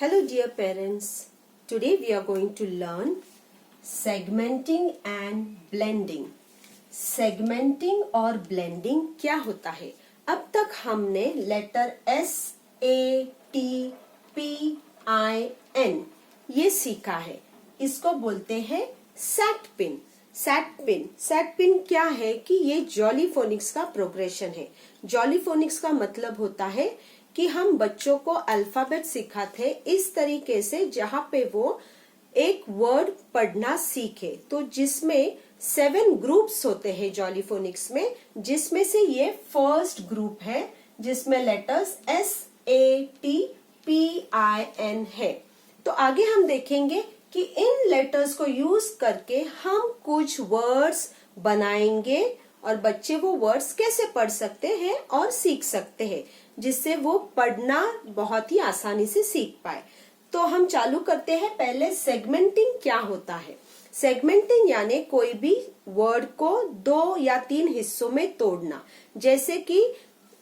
Hello dear parents, today we are going to learn segmenting and blending. Segmenting और blending क्या होता है? अब तक हमने letter S, A, T, P, I, N ये सीखा है. इसको बोलते हैं सेट पिन. सेट पिन क्या है कि ये जॉली फोनिक्स का प्रोग्रेशन है. जॉली फोनिक्स का मतलब होता है कि हम बच्चों को अल्फाबेट सिखाते इस तरीके से जहाँ पे वो एक वर्ड पढ़ना सीखे. तो जिसमें 7 ग्रुप्स होते हैं जॉली फोनिक्स में, जिसमें से ये फर्स्ट ग्रुप है जिसमें letters S, A, T, P, I, N है. तो आगे हम देखेंगे कि इन लेटर्स को यूज करके हम कुछ वर्ड्स बनाएंगे और बच्चे वो वर्ड्स कैसे पढ़ सकते हैं और सीख सकते हैं, जिससे वो पढ़ना बहुत ही आसानी से सीख पाए. तो हम चालू करते हैं. पहले सेगमेंटिंग क्या होता है. सेगमेंटिंग यानी कोई भी वर्ड को 2 या 3 हिस्सों में तोड़ना. जैसे कि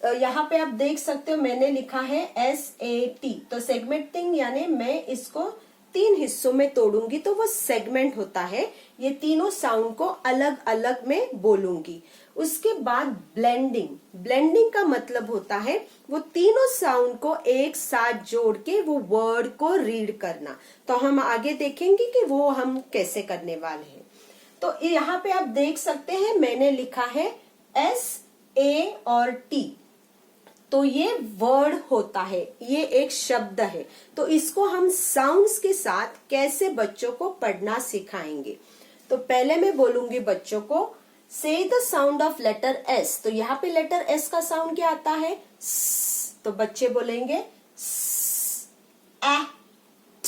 यहाँ पे आप देख सकते हो मैंने लिखा है SAT. तो सेगमेंटिंग यानी मैं इसको 3 हिस्सों में तोड़ूंगी तो वो सेगमेंट होता है. ये तीनों साउंड को अलग अलग में बोलूंगी. उसके बाद ब्लेंडिंग का मतलब होता है वो तीनों साउंड को एक साथ जोड़ के वो वर्ड को रीड करना. तो हम आगे देखेंगे कि वो हम कैसे करने वाले हैं. तो यहाँ पे आप देख सकते हैं मैंने लिखा है S, A और T. तो ये वर्ड होता है, ये एक शब्द है. तो इसको हम साउंड्स के साथ कैसे बच्चों को पढ़ना सिखाएंगे. तो पहले मैं बोलूंगी बच्चों को say the sound of letter S. तो यहाँ पे लेटर S का साउंड क्या आता है? स. तो बच्चे बोलेंगे एट,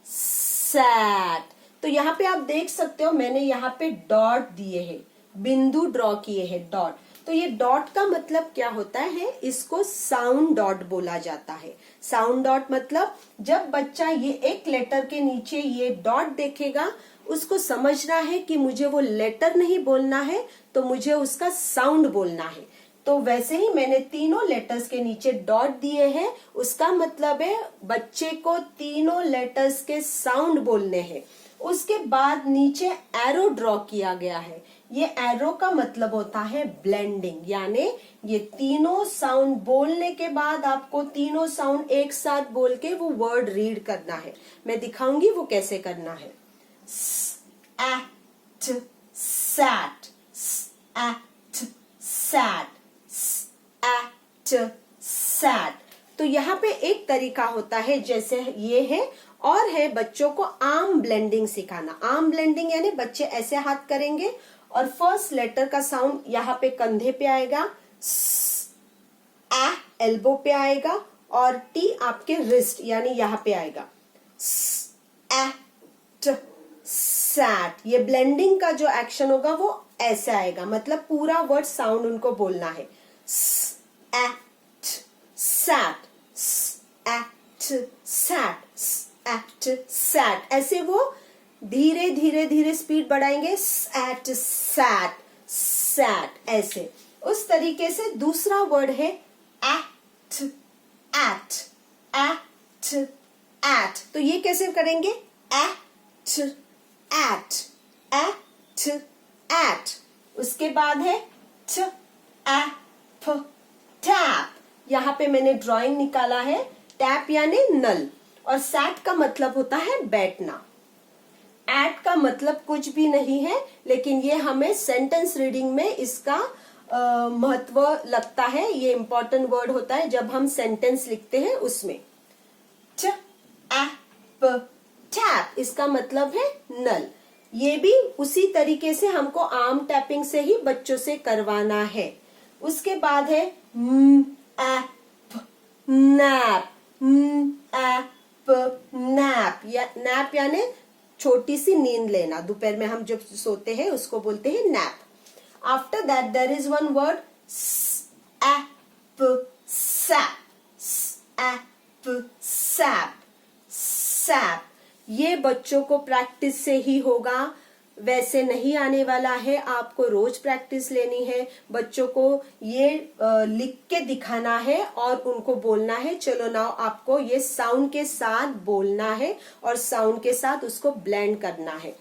सैट. तो यहाँ पे आप देख सकते हो मैंने यहाँ पे डॉट दिए हैं, बिंदु ड्रॉ किए हैं, डॉट. तो ये डॉट का मतलब क्या होता है? इसको साउंड डॉट बोला जाता है. साउंड डॉट मतलब जब बच्चा ये एक लेटर के नीचे ये डॉट देखेगा उसको समझना है कि मुझे वो लेटर नहीं बोलना है, तो मुझे उसका साउंड बोलना है. तो वैसे ही मैंने तीनों लेटर्स के नीचे डॉट दिए हैं. उसका मतलब है बच्चे को तीनों लेटर्स के साउंड बोलने हैं. उसके बाद नीचे एरो ड्रॉ किया गया है. ये एरो का मतलब होता है ब्लेंडिंग. यानी ये तीनों साउंड बोलने के बाद आपको तीनों साउंड एक साथ बोल के वो वर्ड रीड करना है. मैं दिखाऊंगी वो कैसे करना है. At, sat, at, sat, at, sat. तो यहाँ पे एक तरीका होता है जैसे ये है, और है बच्चों को आर्म ब्लेंडिंग सिखाना. आर्म ब्लेंडिंग यानी बच्चे ऐसे हाथ करेंगे और फर्स्ट लेटर का साउंड यहाँ पे कंधे पे आएगा, एल्बो पे आएगा, और टी आपके रिस्ट यानी यहाँ पे आएगा. Eight, set. ये ब्लेंडिंग का जो एक्शन होगा वो ऐसे आएगा, मतलब पूरा वर्ड साउंड उनको बोलना है. At, sat, at, sat, at, sat. ऐसे वो धीरे धीरे धीरे स्पीड बढ़ाएंगे. At, sat, sat. ऐसे उस तरीके से दूसरा वर्ड है एट, एट, एट, एट. तो ये कैसे करेंगे? At, at, at, at. उसके बाद है ट, एप, टैप. यहाँ पे मैंने ड्राइंग निकाला है. टैप यानी नल, और सैट का मतलब होता है बैठना. एट का मतलब कुछ भी नहीं है, लेकिन ये हमें सेंटेंस रीडिंग में इसका महत्व लगता है. ये इंपॉर्टेंट वर्ड होता है जब हम सेंटेंस लिखते हैं उसमें. ट, एप, टैप इसका मतलब है नल. ये भी उसी तरीके से हमको आर्म टैपिंग से ही बच्चों से करवाना है. उसके बाद है एप, नैप, एप, नैप. या नैप यानी छोटी सी नींद लेना. दोपहर में हम जब सोते हैं उसको बोलते हैं nap. After that there is one word ap, sap, ap, sap, sap. ये बच्चों को प्रैक्टिस से ही होगा. वैसे नहीं आने वाला है, आपको रोज प्रैक्टिस लेनी है। बच्चों को ये लिख के दिखाना है और उनको बोलना है। चलो नाउ आपको ये साउंड के साथ बोलना है और साउंड के साथ उसको ब्लेंड करना है।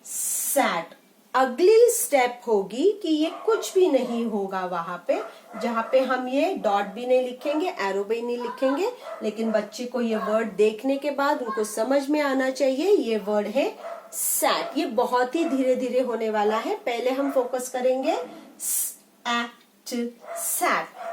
सैट। अगली स्टेप होगी कि ये कुछ भी नहीं होगा वहां पे, जहां पे हम ये डॉट भी नहीं लिखेंगे, एरो भी नहीं लिखेंगे, लेकिन बच्चे को ये वर्ड देखने के बाद उनको समझ में आना चाहिए ये वर्ड है सैट। ये बहुत ही धीरे धीरे होने वाला है। पहले हम फोकस करेंगे सैट।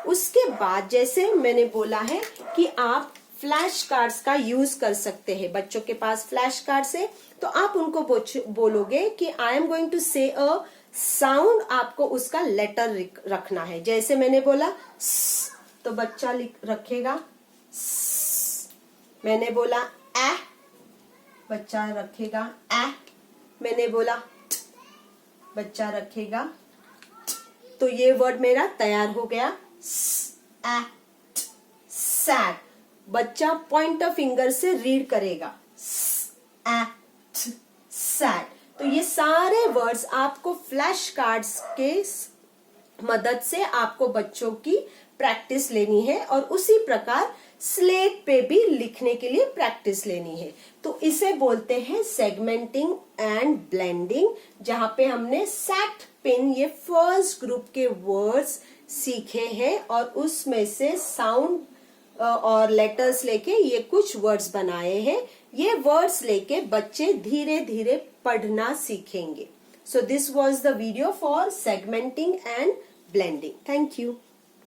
उसके बाद जैसे मैंने बोला है कि आप फ्लैश कार्ड्स का यूज कर सकते हैं। बच्चों के पास फ्लैश कार्ड्स है तो आप उनको बोलोगे कि आई एम गोइंग टू से अ साउंड, आपको उसका लेटर रखना है। जैसे मैंने बोला तो बच्चा रखेगा मैंने बोला ए, बच्चा रखेगा ए। मैंने बोला बच्चा रखेगा। तो ये वर्ड मेरा तैयार हो गया सैट। बच्चा पॉइंट ऑफ फिंगर से रीड करेगा सैट। तो ये सारे वर्ड्स आपको फ्लैश कार्ड्स के मदद से आपको बच्चों की प्रैक्टिस लेनी है और उसी प्रकार स्लेट पे भी लिखने के लिए प्रैक्टिस लेनी है। तो इसे बोलते हैं सेगमेंटिंग एंड ब्लेंडिंग, जहां पे हमने सैट पिन ये फर्स्ट ग्रुप के वर्ड्स सीखे हैं और उसमें से साउंड और लेटर्स लेके ये कुछ वर्ड्स बनाए हैं। ये वर्ड्स लेके बच्चे धीरे धीरे पढ़ना सीखेंगे। So this was the video for segmenting and blending. Thank you.